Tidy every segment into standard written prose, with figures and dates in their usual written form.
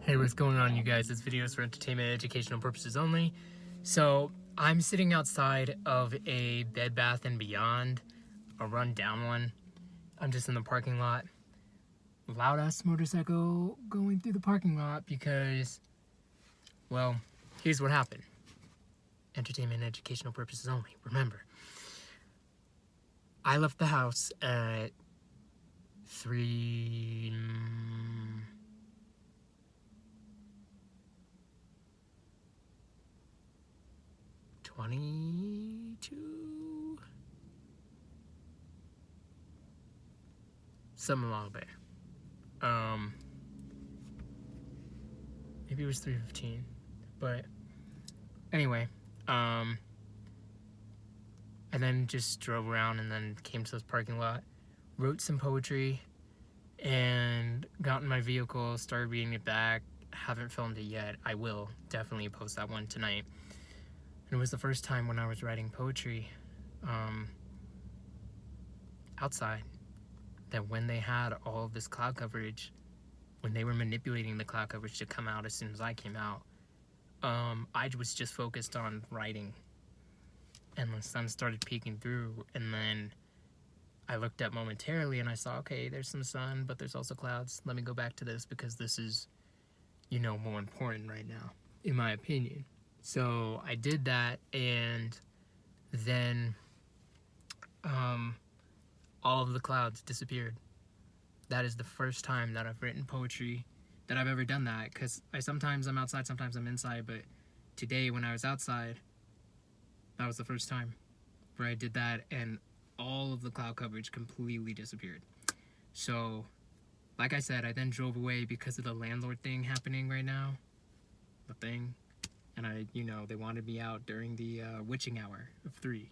Hey, what's going on, you guys? This video is for entertainment and educational purposes only. So, I'm sitting outside of a Bed Bath & Beyond, a run-down one. I'm just in the parking lot. Loud-ass motorcycle going through the parking lot because, well, here's what happened. Entertainment and educational purposes only, remember. I left the house at 3:22, something along there. Maybe it was 3:15, but anyway, and then just drove around and then came to this parking lot, wrote some poetry, and got in my vehicle, started reading it back. Haven't filmed it yet. I will definitely post that one tonight. And it was the first time when I was writing poetry outside that when they had all of this cloud coverage, when they were manipulating the cloud coverage to come out as soon as I came out, I was just focused on writing. And the sun started peeking through, and then I looked up momentarily and I saw, okay, there's some sun, but there's also clouds. Let me go back to this because this is, more important right now, in my opinion. So I did that, and then all of the clouds disappeared. That is the first time that I've written poetry that I've ever done that, because sometimes I'm outside, sometimes I'm inside, but today when I was outside, that was the first time where I did that, and all of the cloud coverage completely disappeared. So, like I said, I then drove away because of the landlord thing happening right now. The thing. And they wanted me out during the witching hour of 3.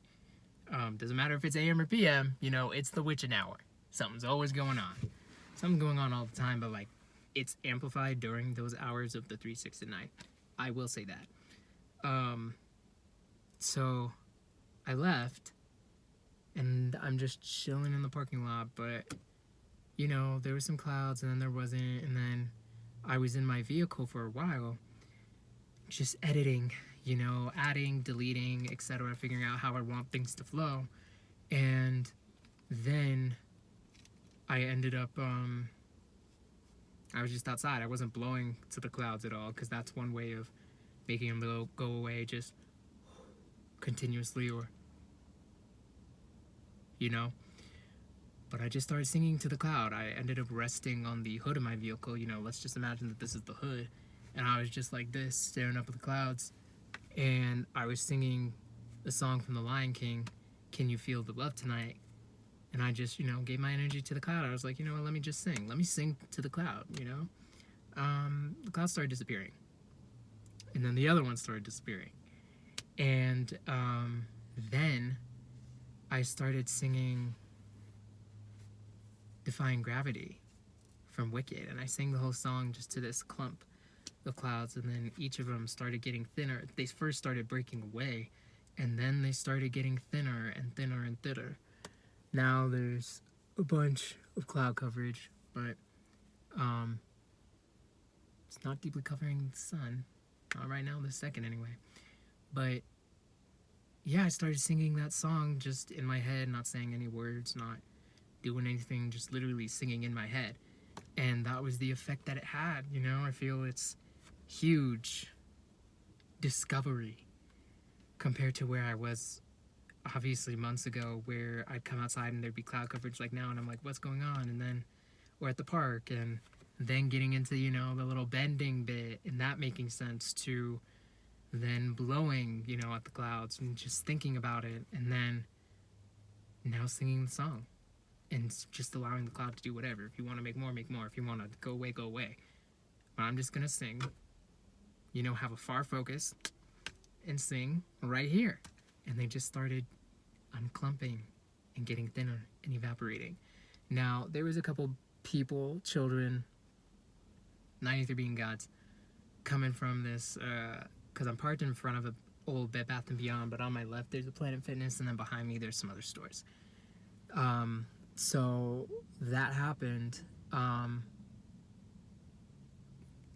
Doesn't matter if it's AM or PM, it's the witching hour. Something's always going on. Something's going on all the time, but it's amplified during those hours of the 3, 6, and 9. I will say that. So I left, and I'm just chilling in the parking lot, but there were some clouds, and then there wasn't, and then I was in my vehicle for a while, just editing, adding, deleting, etc., figuring out how I want things to flow. And then I ended up, I was just outside. I wasn't blowing to the clouds at all, because that's one way of making them go away, just continuously, or, But I just started singing to the cloud. I ended up resting on the hood of my vehicle. Let's just imagine that this is the hood. And I was just like this, staring up at the clouds. And I was singing a song from The Lion King, Can You Feel the Love Tonight? And I just, gave my energy to the cloud. I was like, let me just sing. Let me sing to the cloud, The cloud started disappearing. And then the other one started disappearing. And then I started singing Defying Gravity from Wicked. And I sang the whole song just to this clump of clouds, and then each of them started getting thinner. They first started breaking away, and then they started getting thinner and thinner and thinner. Now there's a bunch of cloud coverage, but it's not deeply covering the sun. Not right now, this second anyway. But yeah, I started singing that song just in my head, not saying any words, not doing anything, just literally singing in my head. And that was the effect that it had, I feel it's huge discovery compared to where I was obviously months ago, where I'd come outside and there'd be cloud coverage like now, and I'm like, what's going on? And then we're at the park, and then getting into the little bending bit, and that making sense, to then blowing at the clouds and just thinking about it, and then now singing the song and just allowing the cloud to do whatever. If you want to make more, make more. If you want to go away, go away. But I'm just gonna sing, have a far focus, and sing right here. And they just started unclumping and getting thinner and evaporating. Now, there was a couple people, children, 93 being gods, coming from this, because I'm parked in front of an old Bed Bath & Beyond, but on my left there's a Planet Fitness, and then behind me there's some other stores. So that happened.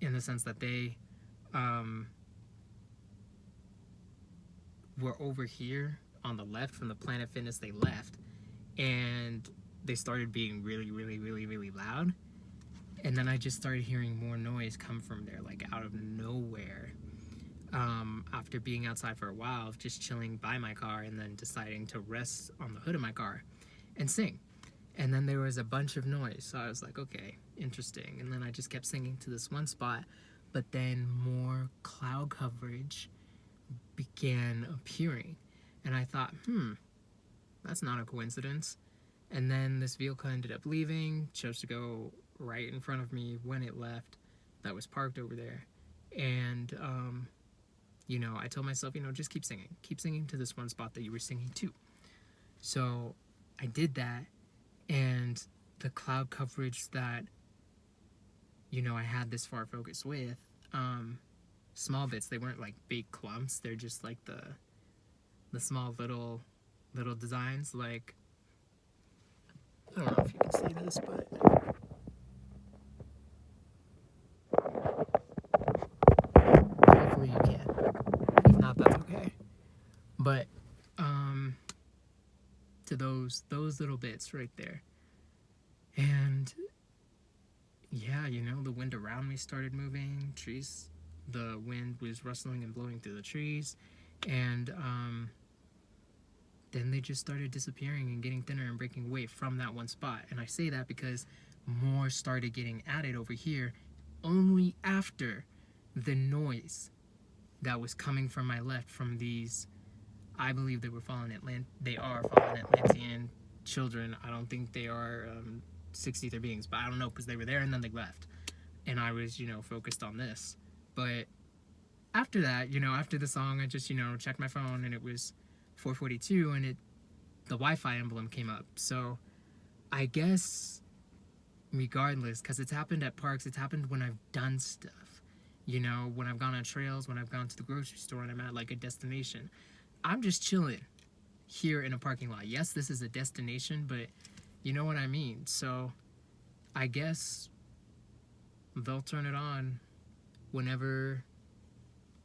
in the sense that they were over here on the left from the Planet Fitness they left, and they started being really, really, really, really loud. And then I just started hearing more noise come from there, like out of nowhere. After being outside for a while, just chilling by my car, and then deciding to rest on the hood of my car and sing. And then there was a bunch of noise, so I was like, okay, interesting. And then I just kept singing to this one spot, but then more cloud coverage began appearing. And I thought, that's not a coincidence. And then this vehicle ended up leaving, chose to go right in front of me when it left, that was parked over there. And, I told myself, just keep singing to this one spot that you were singing to. So I did that, and the cloud coverage that, I had this far focus with, small bits, they weren't like big clumps, they're just like the small little designs, like, I don't know if you can see this, but hopefully you can. If not, that's okay. But to those little bits right there. And yeah, the wind around me started moving, trees, the wind was rustling and blowing through the trees, and then they just started disappearing and getting thinner and breaking away from that one spot. And I say that because more started getting added over here only after the noise that was coming from my left from these, I believe they are fallen Atlantean children. I don't think they are 6th ether beings, but I don't know, because they were there and then they left. And I was, focused on this. But after that, after the song, I just, checked my phone, and it was 4:42, and the Wi-Fi emblem came up. So I guess regardless, because it's happened at parks, it's happened when I've done stuff. When I've gone on trails, when I've gone to the grocery store and I'm at like a destination. I'm just chilling here in a parking lot. Yes, this is a destination, but you know what I mean. So I guess they'll turn it on whenever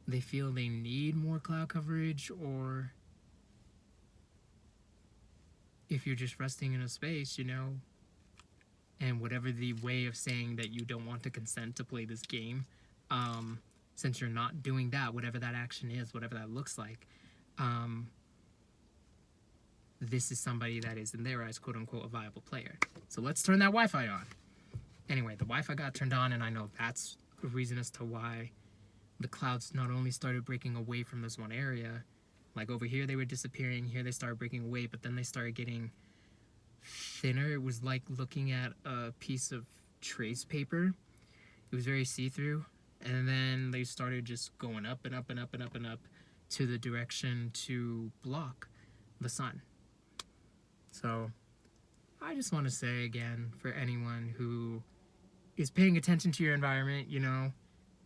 they feel they need more cloud coverage, or if you're just resting in a space, and whatever the way of saying that you don't want to consent to play this game, since you're not doing that, whatever that action is, whatever that looks like, this is somebody that is, in their eyes, quote unquote, a viable player. So let's turn that Wi-Fi on. Anyway, the Wi-Fi got turned on, and I know that's a reason as to why the clouds not only started breaking away from this one area, like over here they were disappearing, here they started breaking away, but then they started getting thinner. It was like looking at a piece of trace paper. It was very see-through, and then they started just going up and up and up and up and up to the direction to block the sun. So I just want to say again, for anyone who is paying attention to your environment,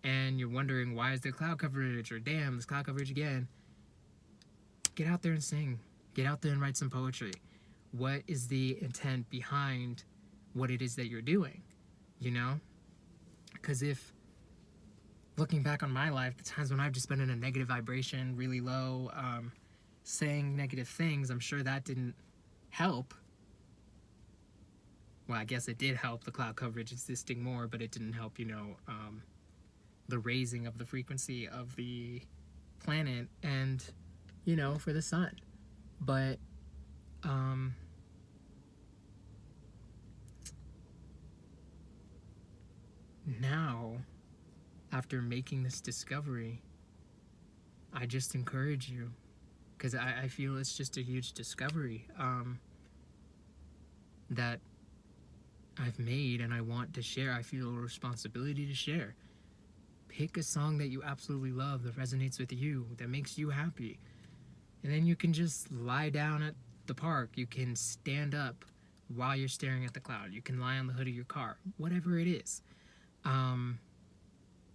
and you're wondering, why is there cloud coverage, or damn, there's cloud coverage again, get out there and sing. Get out there and write some poetry. What is the intent behind what it is that you're doing? Because if, looking back on my life, the times when I've just been in a negative vibration, really low, saying negative things, I'm sure that didn't help. Well, I guess it did help the cloud coverage existing more, but it didn't help, the raising of the frequency of the planet and, for the sun. But, now, after making this discovery, I just encourage you, because I feel it's just a huge discovery that I've made, and I want to share. I feel a responsibility to share. Pick a song that you absolutely love, that resonates with you, that makes you happy, and then you can just lie down at the park. You can stand up while you're staring at the cloud. You can lie on the hood of your car, whatever it is. And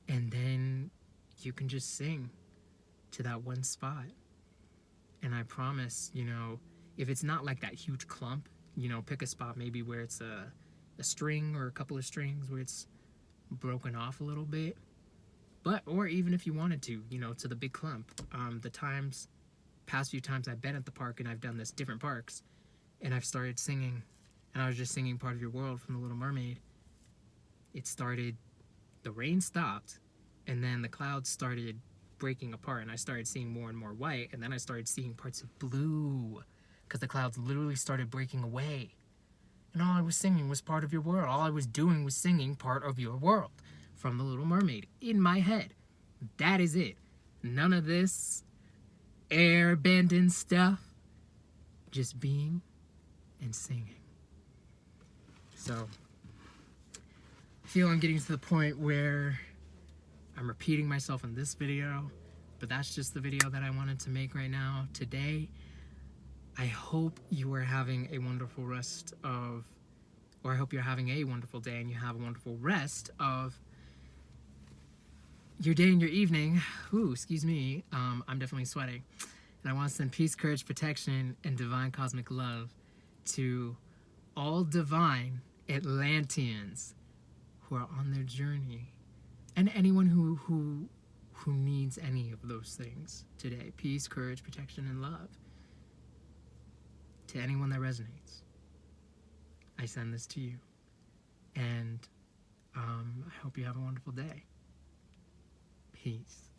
then you can just sing to that one spot. And I promise, if it's not like that huge clump, pick a spot maybe where it's a string or a couple of strings, where it's broken off a little bit. But, or even if you wanted to, you know, to the big clump. Past few times I've been at the park and I've done this different parks, and I've started singing, and I was just singing Part of Your World from The Little Mermaid. It started, the rain stopped, and then the clouds started breaking apart, and I started seeing more and more white, and then I started seeing parts of blue, because the clouds literally started breaking away. And all I was singing was Part of Your World. All I was doing was singing Part of Your World from The Little Mermaid in my head. That is it. None of this airbending stuff. Just being and singing. So, I feel I'm getting to the point where I'm repeating myself in this video, but that's just the video that I wanted to make right now today. I hope you are having a wonderful I hope you're having a wonderful day and you have a wonderful rest of your day and your evening. Ooh, excuse me. I'm definitely sweating. And I want to send peace, courage, protection, and divine cosmic love to all divine Atlanteans who are on their journey, and anyone who needs any of those things today. Peace, courage, protection, and love to anyone that resonates. I send this to you, and I hope you have a wonderful day. Peace.